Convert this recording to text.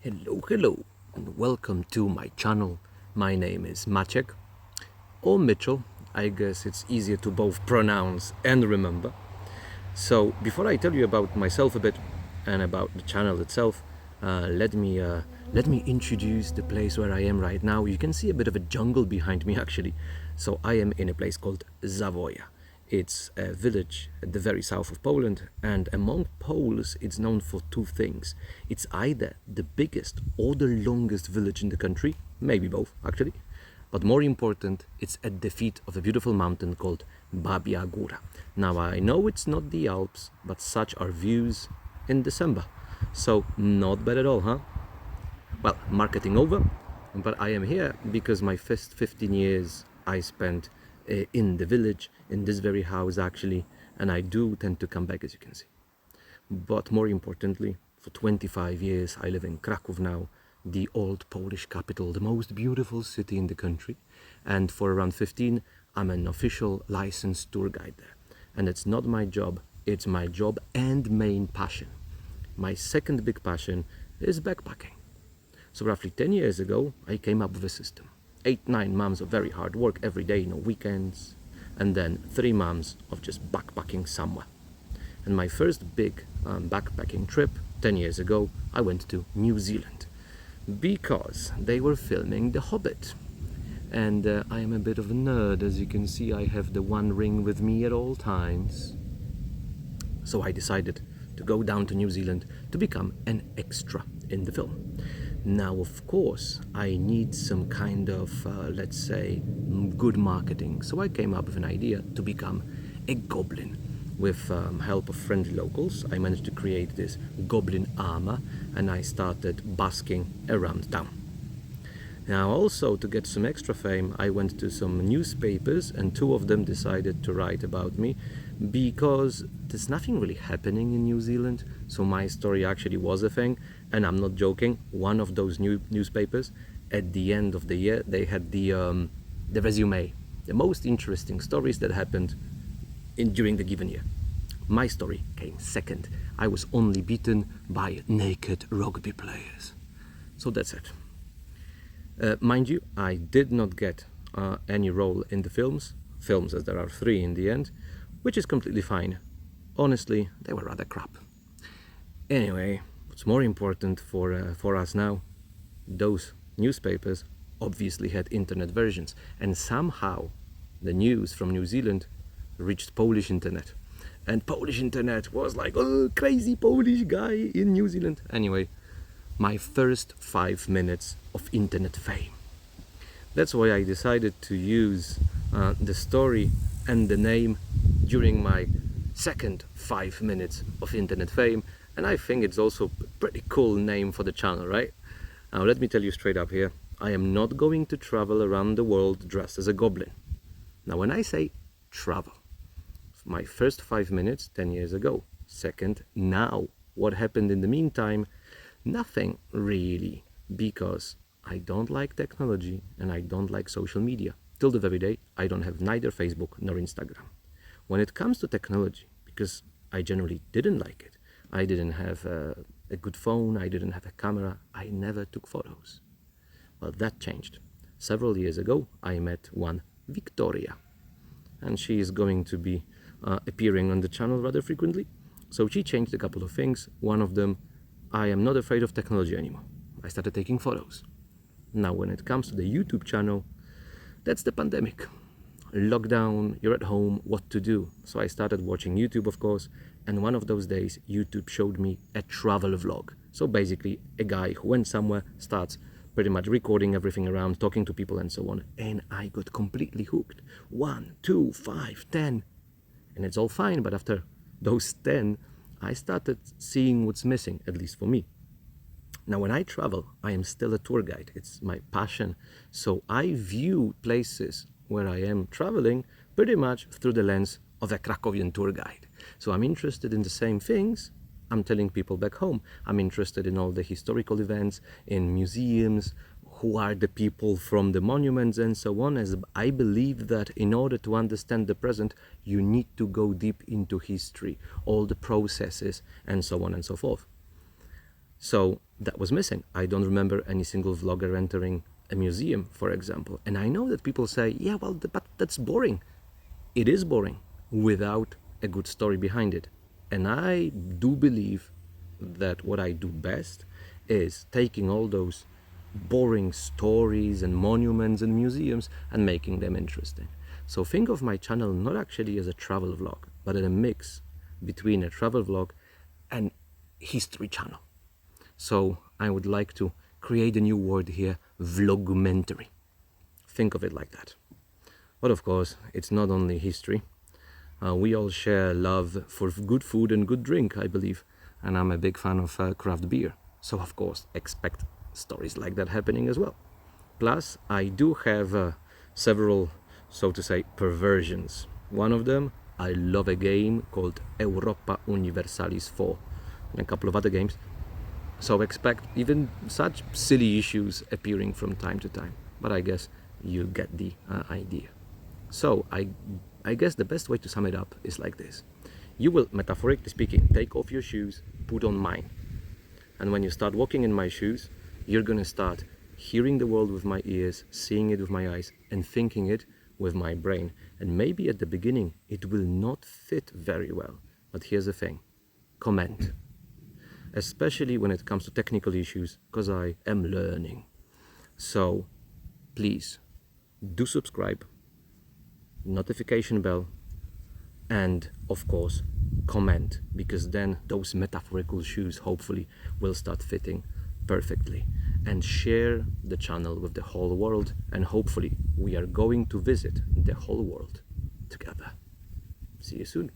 Hello, and welcome to my channel. My name is Maciek, or Mitchell. I guess it's easier to both pronounce and remember. So, before I tell you about myself a bit and about the channel itself, let me introduce the place where I am right now. You can see a bit of a jungle behind me, actually. So, I am in a place called Zavoya. It's a village at the very south of Poland, and among Poles, it's known for two things. It's either the biggest or the longest village in the country, maybe both, actually. But more important, it's at the feet of a beautiful mountain called Babia Góra. Now, I know it's not the Alps, but such are views in December. So, not bad at all, huh? Well, marketing over, but I am here because my first 15 years I spent in the village, in this very house actually, and I do tend to come back, as you can see. But more importantly, for 25 years I live in Kraków now, the old Polish capital, the most beautiful city in the country, and for around 15 I'm an official licensed tour guide there. And it's not my job, it's my job and main passion. My second big passion is backpacking. So roughly 10 years ago, I came up with a system. 8-9 months of very hard work every day, no weekends, and then 3 months of just backpacking somewhere. And my first big backpacking trip 10 years ago, I went to New Zealand because they were filming The Hobbit. And I am a bit of a nerd, as you can see. I have the One Ring with me at all times. So I decided to go down to New Zealand to become an extra in the film. Now, of course, I need some kind of, let's say, good marketing. So I came up with an idea to become a goblin. With help of friendly locals, I managed to create this goblin armor, and I started busking around town. Now, also, to get some extra fame, I went to some newspapers, and 2 of them decided to write about me because there's nothing really happening in New Zealand. So my story actually was a thing, and I'm not joking. One of those newspapers, at the end of the year, they had the resume, the most interesting stories that happened during the given year. My story came second. I was only beaten by naked rugby players. So that's it. Mind you, I did not get any role in the films, as there are 3 in the end, which is completely fine. Honestly, they were rather crap. Anyway, what's more important for us now, those newspapers obviously had internet versions, and somehow the news from New Zealand reached Polish internet. And Polish internet was like, oh, crazy Polish guy in New Zealand. Anyway, my first 5 minutes of internet fame. That's why I decided to use the story and the name during my second 5 minutes of internet fame, and I think it's also a pretty cool name for the channel, right? Now let me tell you straight up here, I am not going to travel around the world dressed as a goblin. Now when I say travel, my first 5 minutes 10 years ago, second now, what happened in the meantime? Nothing really, because I don't like technology and I don't like social media. Till the very day, I don't have neither Facebook nor Instagram. When it comes to technology, because I generally didn't like it, I didn't have a good phone, I didn't have a camera, I never took photos. Well, that changed. Several years ago, I met one Victoria, and she is going to be appearing on the channel rather frequently. So she changed a couple of things. One of them, I am not afraid of technology anymore. I started taking photos. Now, when it comes to the YouTube channel, that's the pandemic. Lockdown, you're at home, what to do? So I started watching YouTube, of course, and one of those days, YouTube showed me a travel vlog. So basically, a guy who went somewhere, starts pretty much recording everything around, talking to people and so on, and I got completely hooked. 1, 2, 5, 10, and it's all fine, but after those 10, I started seeing what's missing, at least for me. Now, when I travel, I am still a tour guide. It's my passion. So I view places where I am traveling pretty much through the lens of a Krakowian tour guide. So I'm interested in the same things I'm telling people back home. I'm interested in all the historical events, in museums, who are the people from the monuments and so on, as I believe that in order to understand the present, you need to go deep into history, all the processes and so on and so forth. So that was missing. I don't remember any single vlogger entering a museum, for example. And I know that people say, yeah, well, but that's boring. It is boring without a good story behind it. And I do believe that what I do best is taking all those boring stories and monuments and museums and making them interesting. So think of my channel not actually as a travel vlog, but as a mix between a travel vlog and history channel. So I would like to create a new word here, vlogumentary. Think of it like that. But of course, it's not only history. We all share love for good food and good drink, I believe. And I'm a big fan of craft beer. So of course, expect stories like that happening as well. Plus, I do have several, so to say, perversions. One of them, I love a game called Europa Universalis 4, and a couple of other games. So expect even such silly issues appearing from time to time. But I guess you get the idea. So I guess the best way to sum it up is like this. You will, metaphorically speaking, take off your shoes, put on mine. And when you start walking in my shoes, you're going to start hearing the world with my ears, seeing it with my eyes, and thinking it with my brain. And maybe at the beginning, it will not fit very well. But here's the thing. Comment. Especially when it comes to technical issues, because I am learning. So please do subscribe, notification bell, and of course comment, because then those metaphorical shoes hopefully will start fitting perfectly. And share the channel with the whole world, and hopefully we are going to visit the whole world together. See you soon.